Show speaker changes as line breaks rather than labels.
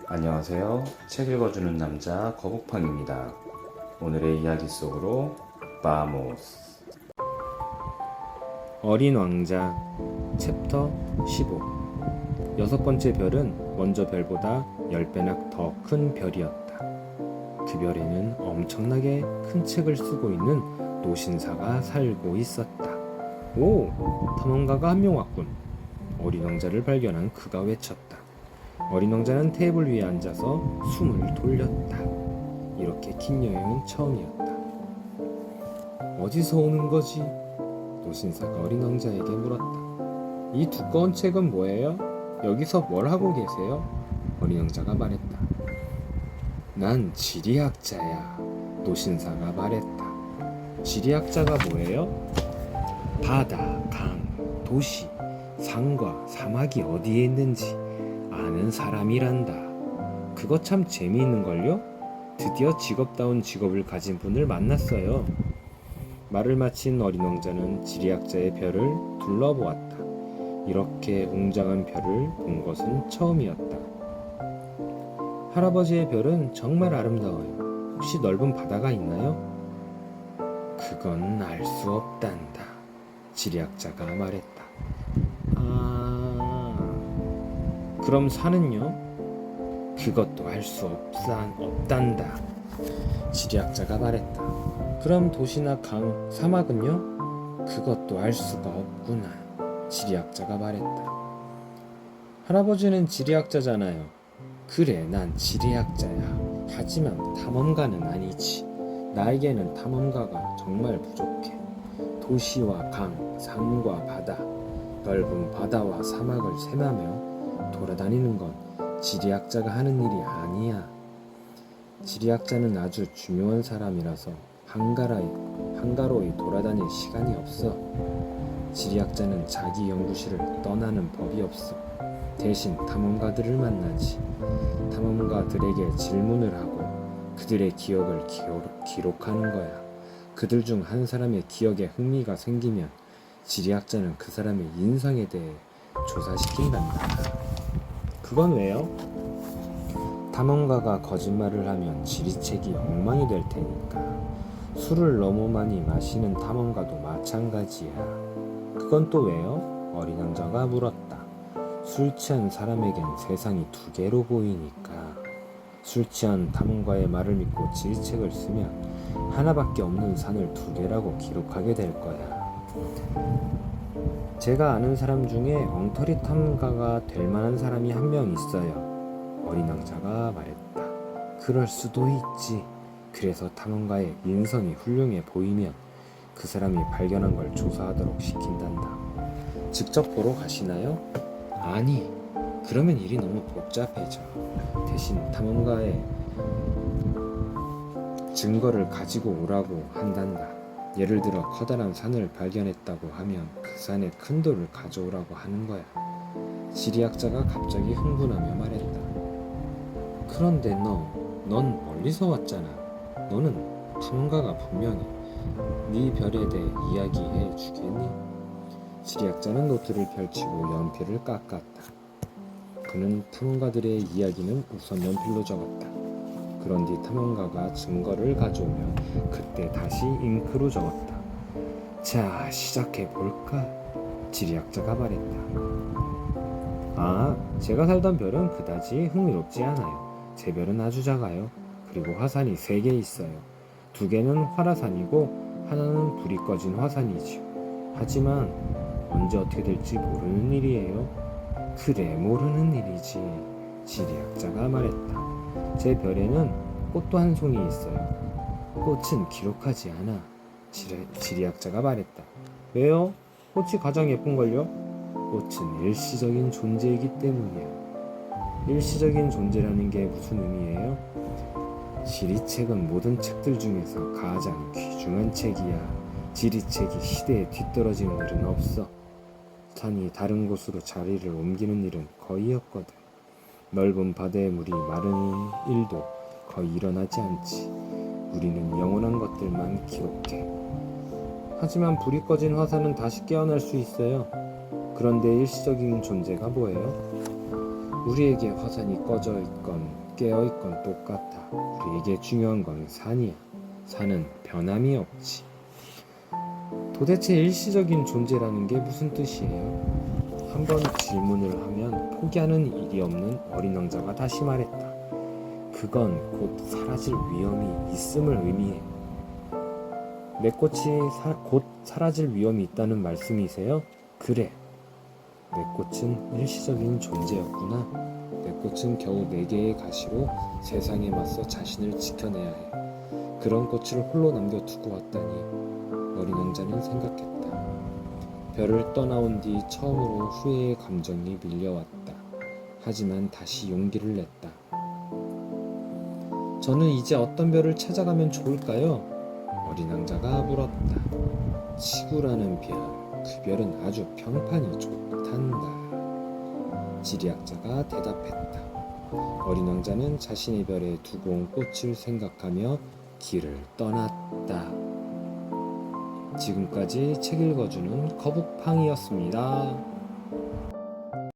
안녕하세요. 책 읽어주는 남자 거북팡입니다. 오늘의 이야기 속으로 바모스.
어린 왕자 챕터 15. 여섯 번째 별은 먼저 별보다 10배나 더 큰 별이었다. 그 별에는 엄청나게 큰 책을 쓰고 있는 노신사가 살고 있었다. 오! 탐험가가 한 명 왔군. 어린 왕자를 발견한 그가 외쳤다. 어린 왕자는 테이블 위에 앉아서 숨을 돌렸다. 이렇게 긴 여행은 처음이었다. 어디서 오는 거지? 노신사가 어린 왕자에게 물었다. 이 두꺼운 책은 뭐예요? 여기서 뭘 하고 계세요? 어린 왕자가 말했다. 난 지리학자야. 노신사가 말했다. 지리학자가 뭐예요? 바다, 강, 도시, 산과 사막이 어디에 있는지 아는 사람이란다. 그거 참 재미있는걸요? 드디어 직업다운 직업을 가진 분을 만났어요. 말을 마친 어린 왕자는 지리학자의 별을 둘러보았다. 이렇게 웅장한 별을 본 것은 처음이었다. 할아버지의 별은 정말 아름다워요. 혹시 넓은 바다가 있나요? 그건 알 수 없단다. 지리학자가 말했다. 그럼 산은요? 그것도 알 수 없단다. 지리학자가 말했다. 그럼 도시나 강, 사막은요? 그것도 알 수가 없구나. 지리학자가 말했다. 할아버지는 지리학자잖아요. 그래, 난 지리학자야. 하지만 탐험가는 아니지. 나에게는 탐험가가 정말 부족해. 도시와 강, 산과 바다, 넓은 바다와 사막을 셈하며 돌아다니는 건 지리학자가 하는 일이 아니야. 지리학자는 아주 중요한 사람이라서 한가로이 돌아다닐 시간이 없어. 지리학자는 자기 연구실을 떠나는 법이 없어. 대신 탐험가들을 만나지. 탐험가들에게 질문을 하고 그들의 기억을 기록하는 거야. 그들 중 한 사람의 기억에 흥미가 생기면 지리학자는 그 사람의 인성에 대해 조사시킨단다. 그건 왜요? 탐험가가 거짓말을 하면 지리책이 엉망이 될 테니까. 술을 너무 많이 마시는 탐험가도 마찬가지야. 그건 또 왜요? 어린 왕자가 물었다. 술 취한 사람에겐 세상이 두 개로 보이니까. 술 취한 탐험가의 말을 믿고 지리책을 쓰면 하나밖에 없는 산을 두 개라고 기록하게 될 거야. 제가 아는 사람 중에 엉터리 탐험가가 될 만한 사람이 한 명 있어요. 어린 왕자가 말했다. 그럴 수도 있지. 그래서 탐험가의 인성이 훌륭해 보이면 그 사람이 발견한 걸 조사하도록 시킨단다. 직접 보러 가시나요? 아니, 그러면 일이 너무 복잡해져. 대신 탐험가의 증거를 가지고 오라고 한단다. 예를 들어 커다란 산을 발견했다고 하면 그 산에 큰 돌을 가져오라고 하는 거야. 지리학자가 갑자기 흥분하며 말했다. 그런데 넌 멀리서 왔잖아. 너는 탐험가가 분명히 네 별에 대해 이야기해 주겠니? 지리학자는 노트를 펼치고 연필을 깎았다. 그는 탐험가들의 이야기는 우선 연필로 적었다. 그런 뒤 탐험가가 증거를 가져오면 그때 다시 잉크로 적었다. 자, 시작해볼까? 지리학자가 말했다. 제가 살던 별은 그다지 흥미롭지 않아요. 제 별은 아주 작아요. 그리고 화산이 3개 있어요. 2개는 활화산이고 하나는 불이 꺼진 화산이지요. 하지만 언제 어떻게 될지 모르는 일이에요. 그래, 모르는 일이지. 지리학자가 말했다. 제 별에는 꽃도 한 송이 있어요. 꽃은 기록하지 않아. 지리학자가 말했다. 왜요? 꽃이 가장 예쁜걸요? 꽃은 일시적인 존재이기 때문이에요. 일시적인 존재라는 게 무슨 의미예요? 지리책은 모든 책들 중에서 가장 귀중한 책이야. 지리책이 시대에 뒤떨어지는 일은 없어. 산이 다른 곳으로 자리를 옮기는 일은 거의 없거든. 넓은 바다의 물이 마르는 일도 거의 일어나지 않지. 우리는 영원한 것들만 기록해. 하지만 불이 꺼진 화산은 다시 깨어날 수 있어요. 그런데 일시적인 존재가 뭐예요? 우리에게 화산이 꺼져 있건 깨어 있건 똑같아. 우리에게 중요한 건 산이야. 산은 변함이 없지. 도대체 일시적인 존재라는 게 무슨 뜻이에요? 한번 질문을 하면 포기하는 일이 없는 어린 왕자가 다시 말했다. 그건 곧 사라질 위험이 있음을 의미해. 내 꽃이 곧 사라질 위험이 있다는 말씀이세요? 그래. 내 꽃은 일시적인 존재였구나. 내 꽃은 겨우 4개의 가시로 세상에 맞서 자신을 지켜내야 해. 그런 꽃을 홀로 남겨두고 왔다니. 어린 왕자는 생각했다. 별을 떠나온 뒤 처음으로 후회의 감정이 밀려왔다. 하지만 다시 용기를 냈다. 저는 이제 어떤 별을 찾아가면 좋을까요? 어린 왕자가 물었다. 지구라는 별, 그 별은 아주 평판이 좋단다. 지리학자가 대답했다. 어린 왕자는 자신의 별에 두고 온 꽃을 생각하며 길을 떠났다. 지금까지 책 읽어주는 거북팡이었습니다.